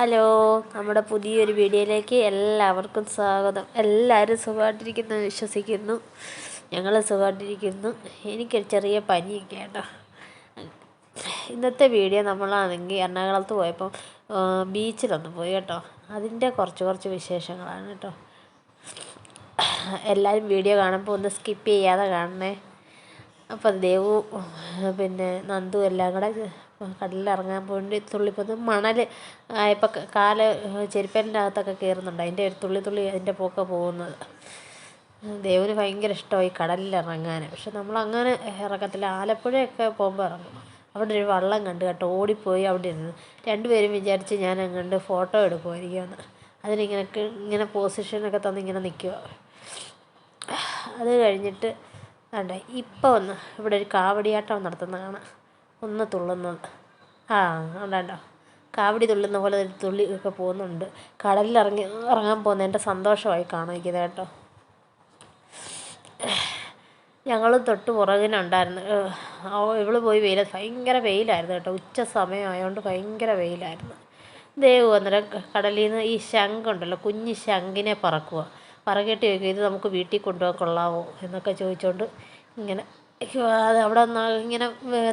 Hello, നമ്മുടെ പുതിയൊരു വീഡിയോയിലേക്ക് എല്ലാവർക്കും സ്വാഗതം. എല്ലാവരും സുഖമായിട്ടിരിക്കുന്നു വിശ്വസിക്കുന്നു. ഞങ്ങൾ സുഖമായിട്ടിരിക്കുന്നു. എനിക്കൊരു ചെറിയ പനിയൊക്കെ കേട്ടോ. ഇന്നത്തെ വീഡിയോ നമ്മളാണെങ്കിൽ എറണാകുളത്ത് പോയപ്പോൾ ബീച്ചിലൊന്ന് പോയി കേട്ടോ. അതിൻ്റെ കുറച്ച് വിശേഷങ്ങളാണ് കേട്ടോ. എല്ലാവരും വീഡിയോ കാണുമ്പോൾ ഒന്ന് സ്കിപ്പ് ചെയ്യാതെ കാണണേ. അപ്പം ദേവു പിന്നെ നന്ദു എല്ലാം കൂടെ കടലിലിറങ്ങാൻ പോയി തുള്ളിപ്പോന്ന് മണൽ ആയപ്പോൾ കാല് ചെരുപ്പേൻ്റെ അകത്തൊക്കെ കയറുന്നുണ്ട്. അതിൻ്റെ ഒരു തുള്ളി അതിൻ്റെ പോക്ക പോകുന്നത്. ദേവിന് ഭയങ്കര ഇഷ്ടമായി കടലിലിറങ്ങാൻ. പക്ഷെ നമ്മളങ്ങനെ ഇറങ്ങത്തില്ല. ആലപ്പുഴയൊക്കെ പോകുമ്പോൾ ഇറങ്ങും. അവിടെ ഒരു വള്ളം കണ്ടു കേട്ടോ. ഓടിപ്പോയി അവിടെ ഇരുന്നു. രണ്ടുപേരും വിചാരിച്ച് ഞാൻ അങ്ങോട്ട് ഫോട്ടോ എടുക്കുമായിരിക്കുമെന്ന്. ഇങ്ങനെ പൊസിഷനൊക്കെ തന്നിങ്ങനെ നിൽക്കുക. അത് കഴിഞ്ഞിട്ട് വേണ്ട ഇപ്പോൾ ഒന്ന് ഇവിടെ ഒരു കാവടിയാട്ടം നടത്തുന്നത് കാണാം. ഒന്ന് തുള്ളുന്നത് ഉണ്ടോ, കാവടി തുള്ളുന്ന പോലെ ഒരു തുള്ളി ഒക്കെ പോകുന്നുണ്ട്. ഇറങ്ങാൻ പോകുന്നതിൻ്റെ സന്തോഷമായി കാണിക്കുന്നത് കേട്ടോ. ഞങ്ങൾ തൊട്ട് പുറകിനുണ്ടായിരുന്നു. ഇവള് പോയി ഭയങ്കര വെയിലായിരുന്നു കേട്ടോ. ഉച്ച സമയമായതുകൊണ്ട് ഭയങ്കര വെയിലായിരുന്നു. ദേവു അന്നേരം കടലിൽ നിന്ന് ഈ ശംഖുണ്ടല്ലോ, കുഞ്ഞ് ശംഖിനെ പറക്കിയിട്ട് ചോദിക്കും, ഇത് നമുക്ക് വീട്ടിൽ കൊണ്ടുപോകാൻ കൊള്ളാമോ എന്നൊക്കെ ചോദിച്ചുകൊണ്ട് ഇങ്ങനെ അവിടെ ഇങ്ങനെ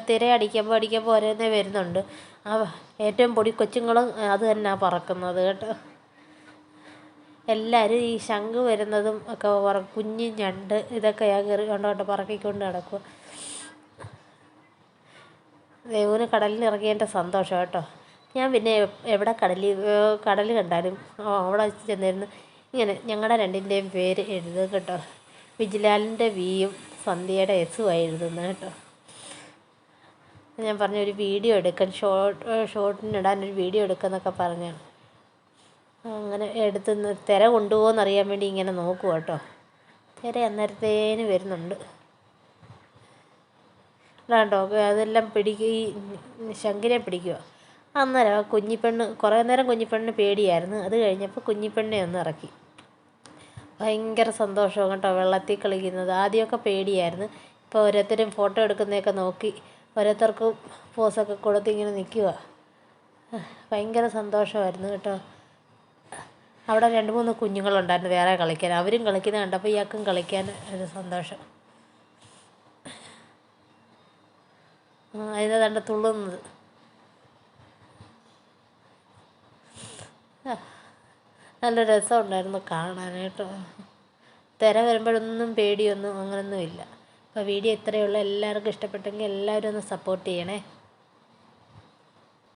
തിരയടിക്കുമ്പോൾ ഓരോന്നേ വരുന്നുണ്ട്. ഏറ്റവും പൊടി കൊച്ചുങ്ങളും അത് തന്നെയാണ് പറക്കുന്നത് കേട്ടോ. എല്ലാവരും ഈ ശംഖ് വരുന്നതും ഒക്കെ കുഞ്ഞ് ഞണ്ട് ഇതൊക്കെ കണ്ടോട്ടോ പറക്കിക്കൊണ്ട് നടക്കുക. ദേവുവിന് കടലിൽ ഇറങ്ങിയതിൻ്റെ സന്തോഷം കേട്ടോ. ഞാൻ പിന്നെ എവിടെ കടൽ കണ്ടാലും അവിടെ ചെന്നിരുന്ന് ഇങ്ങനെ ഞങ്ങളുടെ രണ്ടിൻ്റെയും പേര് എഴുതും കേട്ടോ. വിജിലാലിൻ്റെ വിയും സന്ധ്യയുടെ എസുമായി എഴുതുന്നത് കേട്ടോ. ഞാൻ പറഞ്ഞൊരു വീഡിയോ എടുക്കാൻ ഷോർട്ടിനിടാനൊരു വീഡിയോ എടുക്കാമെന്നൊക്കെ പറഞ്ഞാണ്. അങ്ങനെ എടുത്തുനിന്ന് തിര കൊണ്ടുപോകുമെന്ന് അറിയാൻ വേണ്ടി ഇങ്ങനെ നോക്കുക കേട്ടോ. തിര അന്നേരത്തേന് വരുന്നുണ്ട് കേട്ടോ. അതെല്ലാം ഈ ശംഖിനെ പിടിക്കുക. അന്നേരം കുഞ്ഞിപ്പെണ്ണ് കുറേ നേരം കുഞ്ഞിപ്പെണ്ണിന് പേടിയായിരുന്നു. അത് കഴിഞ്ഞപ്പോൾ കുഞ്ഞിപ്പെണ്ണെ ഒന്ന് ഇറക്കി. ഭയങ്കര സന്തോഷവും കേട്ടോ വെള്ളത്തിൽ കളിക്കുന്നത്. ആദ്യമൊക്കെ പേടിയായിരുന്നു. ഇപ്പോൾ ഓരോരുത്തരും ഫോട്ടോ എടുക്കുന്നതൊക്കെ നോക്കി ഓരോരുത്തർക്കും പോസൊക്കെ കൊടുത്ത് ഇങ്ങനെ നിൽക്കുക. ഭയങ്കര സന്തോഷമായിരുന്നു കേട്ടോ. അവിടെ 2-3 കുഞ്ഞുങ്ങളുണ്ടായിരുന്നു വേറെ കളിക്കാൻ. അവരും കളിക്കുന്നത് കണ്ടപ്പോൾ ഇയാൾക്കും കളിക്കാൻ ഒരു സന്തോഷം. അതിനെ കണ്ട് തുള്ളുന്നത്. നല്ല രസമുണ്ടായിരുന്നു കാണാൻ കേട്ടോ. തിര വരുമ്പോഴൊന്നും പേടിയൊന്നും അങ്ങനൊന്നും ഇല്ല. അപ്പോൾ വീഡിയോ ഇത്രയേ ഉള്ളൂ. എല്ലാവർക്കും ഇഷ്ടപ്പെട്ടെങ്കിൽ എല്ലാവരും ഒന്ന് സപ്പോർട്ട് ചെയ്യണേ.